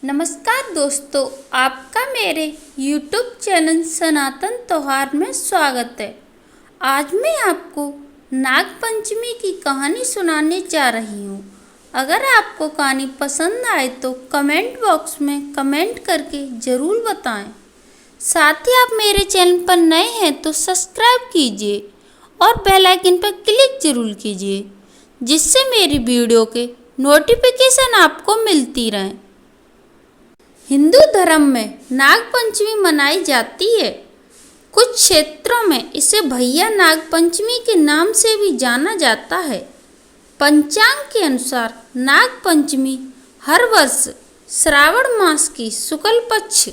नमस्कार दोस्तों, आपका मेरे YouTube चैनल सनातन त्योहार में स्वागत है। आज मैं आपको नाग पंचमी की कहानी सुनाने जा रही हूँ। अगर आपको कहानी पसंद आए तो कमेंट बॉक्स में कमेंट करके ज़रूर बताएं। साथ ही आप मेरे चैनल पर नए हैं तो सब्सक्राइब कीजिए और बेल आइकन पर क्लिक ज़रूर कीजिए, जिससे मेरी वीडियो के नोटिफिकेशन आपको मिलती रहें। हिंदू धर्म में नाग पंचमी मनाई जाती है। कुछ क्षेत्रों में इसे भैया नाग पंचमी के नाम से भी जाना जाता है। पंचांग के अनुसार नाग पंचमी हर वर्ष श्रावण मास की शुक्ल पक्ष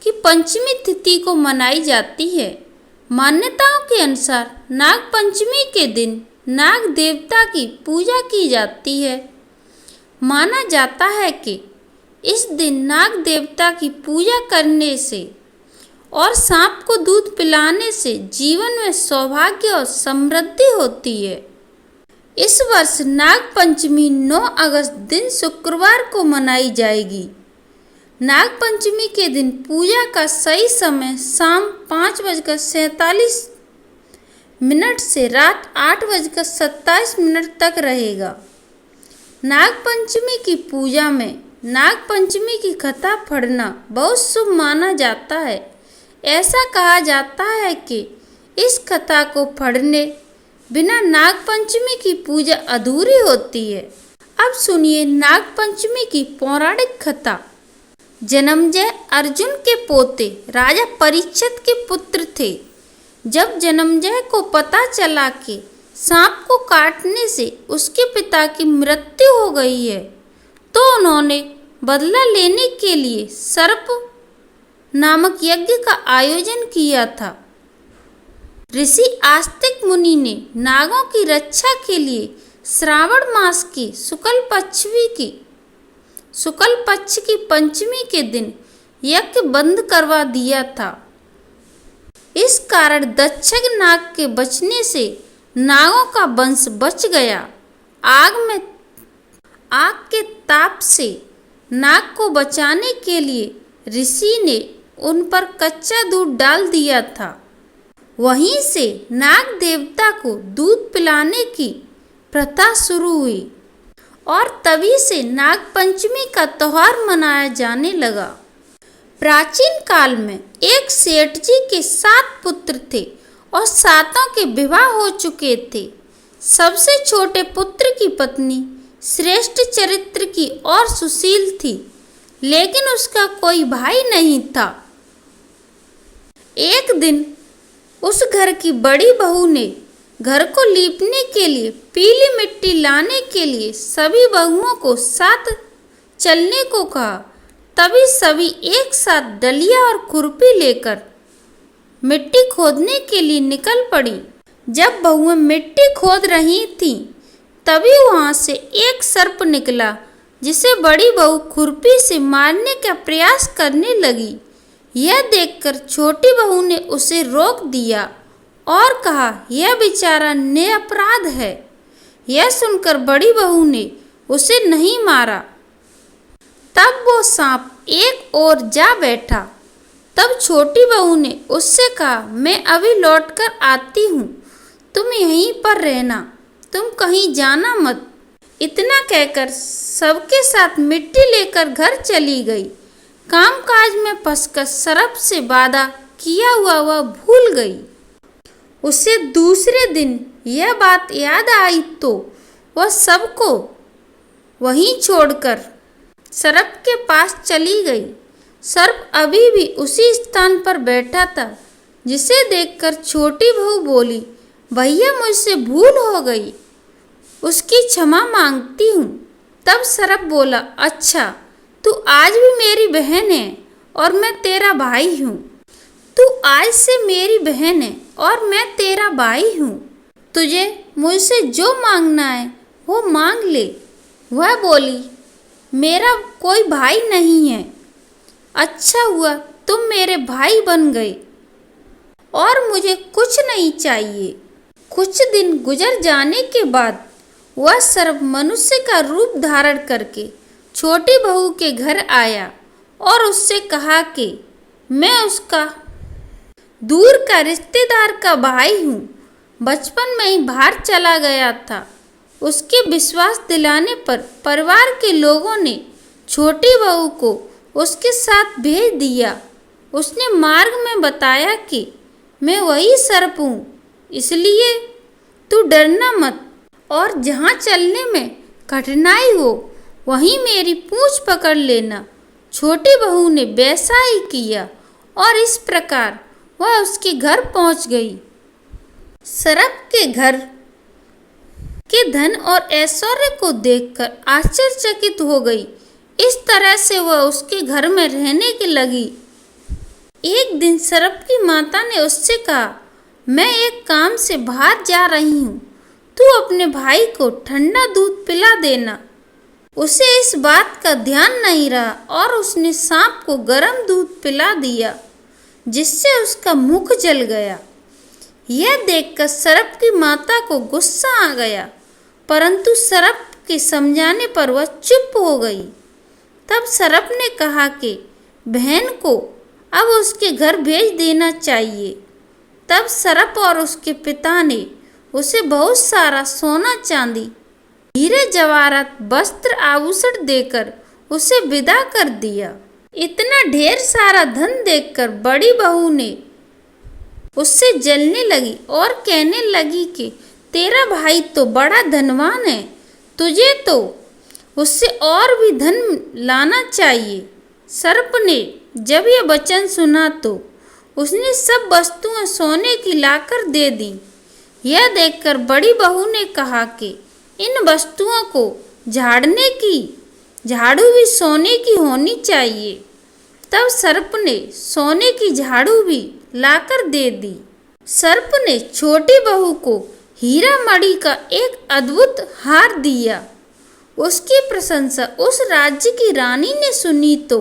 की पंचमी तिथि को मनाई जाती है। मान्यताओं के अनुसार नाग पंचमी के दिन नाग देवता की पूजा की जाती है। माना जाता है कि इस दिन नाग देवता की पूजा करने से और सांप को दूध पिलाने से जीवन में सौभाग्य और समृद्धि होती है। इस वर्ष नाग पंचमी 9 अगस्त दिन शुक्रवार को मनाई जाएगी। नाग पंचमी के दिन पूजा का सही समय शाम 5:47 से रात 8:27 तक रहेगा। नाग पंचमी की पूजा में नाग पंचमी की कथा पढ़ना बहुत शुभ माना जाता है। ऐसा कहा जाता है कि इस कथा को पढ़ने बिना नाग पंचमी की पूजा अधूरी होती है। अब सुनिए नाग पंचमी की पौराणिक कथा। जन्मेजय अर्जुन के पोते राजा परीक्षित के पुत्र थे। जब जन्मेजय को पता चला कि सांप को काटने से उसके पिता की मृत्यु हो गई है, तो उन्होंने बदला लेने के लिए सर्प नामक यज्ञ का आयोजन किया था। ऋषि आस्तिक मुनि ने नागों की रक्षा के लिए श्रावण मास की शुक्ल पक्ष की पंचमी के दिन यज्ञ बंद करवा दिया था। इस कारण दक्षक नाग के बचने से नागों का वंश बच गया। आग के ताप से नाग को बचाने के लिए ऋषि ने उन पर कच्चा दूध डाल दिया था। वहीं से नाग देवता को दूध पिलाने की प्रथा शुरू हुई और तभी से नाग पंचमी का त्योहार मनाया जाने लगा। प्राचीन काल में एक सेठ जी के 7 पुत्र थे और 7 के विवाह हो चुके थे। सबसे छोटे पुत्र की पत्नी श्रेष्ठ चरित्र की और सुशील थी, लेकिन उसका कोई भाई नहीं था। एक दिन उस घर की बड़ी बहू ने घर को लीपने के लिए पीली मिट्टी लाने के लिए सभी बहुओं को साथ चलने को कहा। तभी सभी एक साथ डलिया और खुरपी लेकर मिट्टी खोदने के लिए निकल पड़ी। जब बहुएं मिट्टी खोद रही थीं, तभी वहां से एक सर्प निकला, जिसे बड़ी बहू खुरपी से मारने का प्रयास करने लगी। यह देखकर छोटी बहू ने उसे रोक दिया और कहा, यह बेचारा निरपराध है। यह सुनकर बड़ी बहू ने उसे नहीं मारा। तब वो सांप एक ओर जा बैठा। तब छोटी बहू ने उससे कहा, मैं अभी लौटकर आती हूँ, तुम यहीं पर रहना, तुम कहीं जाना मत। इतना कहकर सबके साथ मिट्टी लेकर घर चली गई। कामकाज में फंसकर सर्प से वादा किया हुआ वह भूल गई। उसे दूसरे दिन यह बात याद आई तो वह सबको वहीं छोड़कर सर्प के पास चली गई। सर्प अभी भी उसी स्थान पर बैठा था, जिसे देखकर छोटी बहू बोली, भैया मुझसे भूल हो गई, उसकी क्षमा मांगती हूँ। तब सर्प बोला, अच्छा तू आज भी मेरी बहन है और मैं तेरा भाई हूँ। तू आज से मेरी बहन है और मैं तेरा भाई हूँ। तुझे मुझसे जो मांगना है वो मांग ले। वह बोली, मेरा कोई भाई नहीं है। अच्छा हुआ तुम मेरे भाई बन गए और मुझे कुछ नहीं चाहिए। कुछ दिन गुजर जाने के बाद वह सर्प मनुष्य का रूप धारण करके छोटी बहू के घर आया और उससे कहा कि मैं उसका दूर का रिश्तेदार का भाई हूँ, बचपन में ही बाहर चला गया था। उसके विश्वास दिलाने पर परिवार के लोगों ने छोटी बहू को उसके साथ भेज दिया। उसने मार्ग में बताया कि मैं वही सर्प हूँ, इसलिए तू डरना मत और जहाँ चलने में कठिनाई हो वहीं मेरी पूंछ पकड़ लेना। छोटी बहू ने वैसा ही किया और इस प्रकार वह उसके घर पहुंच गई। सर्प के घर के धन और ऐश्वर्य को देखकर आश्चर्यचकित हो गई। इस तरह से वह उसके घर में रहने के लगी। एक दिन सर्प की माता ने उससे कहा, मैं एक काम से बाहर जा रही हूँ, तू अपने भाई को ठंडा दूध पिला देना। उसे इस बात का ध्यान नहीं रहा और उसने सांप को गर्म दूध पिला दिया, जिससे उसका मुख जल गया। यह देखकर सर्प की माता को गुस्सा आ गया, परंतु सर्प के समझाने पर वह चुप हो गई। तब सर्प ने कहा कि बहन को अब उसके घर भेज देना चाहिए। तब सर्प और उसके पिता ने उसे बहुत सारा सोना चांदी, हीरे जवाहरात, वस्त्र आभूषण देकर उसे विदा कर दिया। इतना ढेर सारा धन देखकर बड़ी बहू ने उससे जलने लगी और कहने लगी कि तेरा भाई तो बड़ा धनवान है, तुझे तो उससे और भी धन लाना चाहिए। सर्प ने जब यह वचन सुना तो उसने सब वस्तुएं सोने की लाकर दे दी। यह देखकर बड़ी बहू ने कहा कि इन वस्तुओं को झाड़ने की झाड़ू भी सोने की होनी चाहिए। तब सर्प ने सोने की झाड़ू भी लाकर दे दी। सर्प ने छोटी बहू को हीरा मणि का एक अद्भुत हार दिया। उसकी प्रशंसा उस राज्य की रानी ने सुनी तो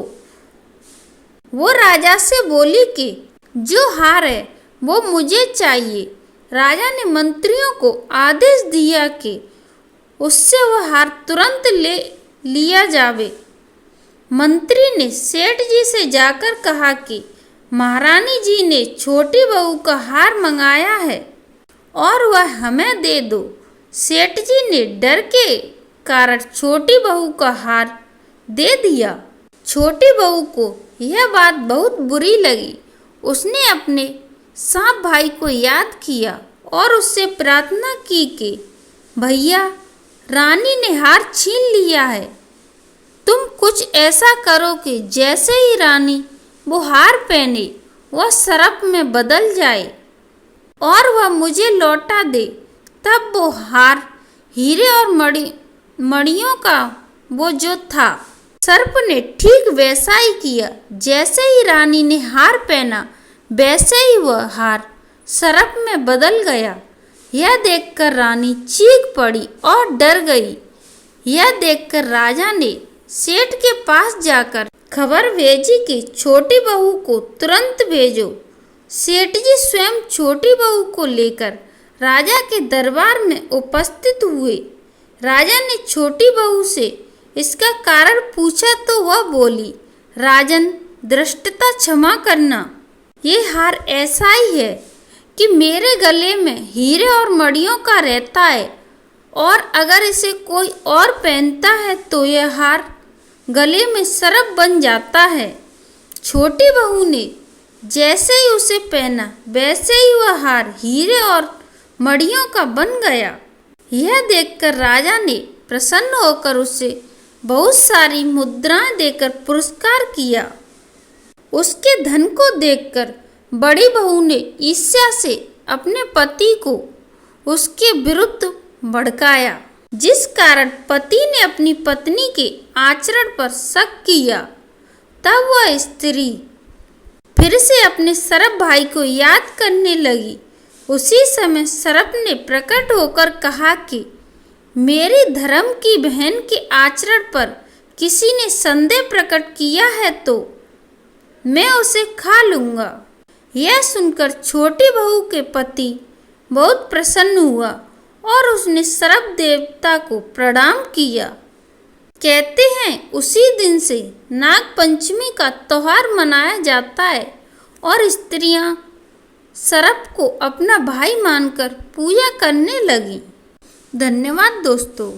वो राजा से बोली कि जो हार है वो मुझे चाहिए। राजा ने मंत्रियों को आदेश दिया कि उससे वह हार तुरंत ले लिया जावे। मंत्री ने सेठ जी से जाकर कहा कि महारानी जी ने छोटी बहू का हार मंगाया है और वह हमें दे दो। सेठ जी ने डर के कारण छोटी बहू का हार दे दिया। छोटी बहू को यह बात बहुत बुरी लगी। उसने अपने सांप भाई को याद किया और उससे प्रार्थना की कि भैया, रानी ने हार छीन लिया है, तुम कुछ ऐसा करो कि जैसे ही रानी वो हार पहने वह सर्प में बदल जाए और वह मुझे लौटा दे। तब वो हार हीरे और मणियों का वो जो था। सर्प ने ठीक वैसा ही किया। जैसे ही रानी ने हार पहना वैसे ही वह हार सर्प में बदल गया। यह देखकर रानी चीख पड़ी और डर गई। यह देखकर राजा ने सेठ के पास जाकर खबर भेजी कि छोटी बहू को तुरंत भेजो। सेठ जी स्वयं छोटी बहू को लेकर राजा के दरबार में उपस्थित हुए। राजा ने छोटी बहू से इसका कारण पूछा तो वह बोली, राजन, धृष्टता क्षमा करना, ये हार ऐसा ही है कि मेरे गले में हीरे और मणियों का रहता है और अगर इसे कोई और पहनता है तो यह हार गले में सर्प बन जाता है। छोटी बहू ने जैसे ही उसे पहना वैसे ही वह हार हीरे और मणियों का बन गया। यह देखकर राजा ने प्रसन्न होकर उसे बहुत सारी मुद्राएं देकर पुरस्कार किया। उसके धन को देखकर बड़ी बहू ने ईर्ष्या से अपने पति को उसके विरुद्ध भड़काया, जिस कारण पति ने अपनी पत्नी के आचरण पर शक किया। तब वह स्त्री फिर से अपने सर्प भाई को याद करने लगी। उसी समय सर्प ने प्रकट होकर कहा कि मेरी धर्म की बहन के आचरण पर किसी ने संदेह प्रकट किया है तो मैं उसे खा लूँगा। यह सुनकर छोटी बहू के पति बहुत प्रसन्न हुआ और उसने सर्प देवता को प्रणाम किया। कहते हैं उसी दिन से नाग पंचमी का त्योहार मनाया जाता है और स्त्रियां सर्प को अपना भाई मानकर पूजा करने लगीं। धन्यवाद दोस्तों।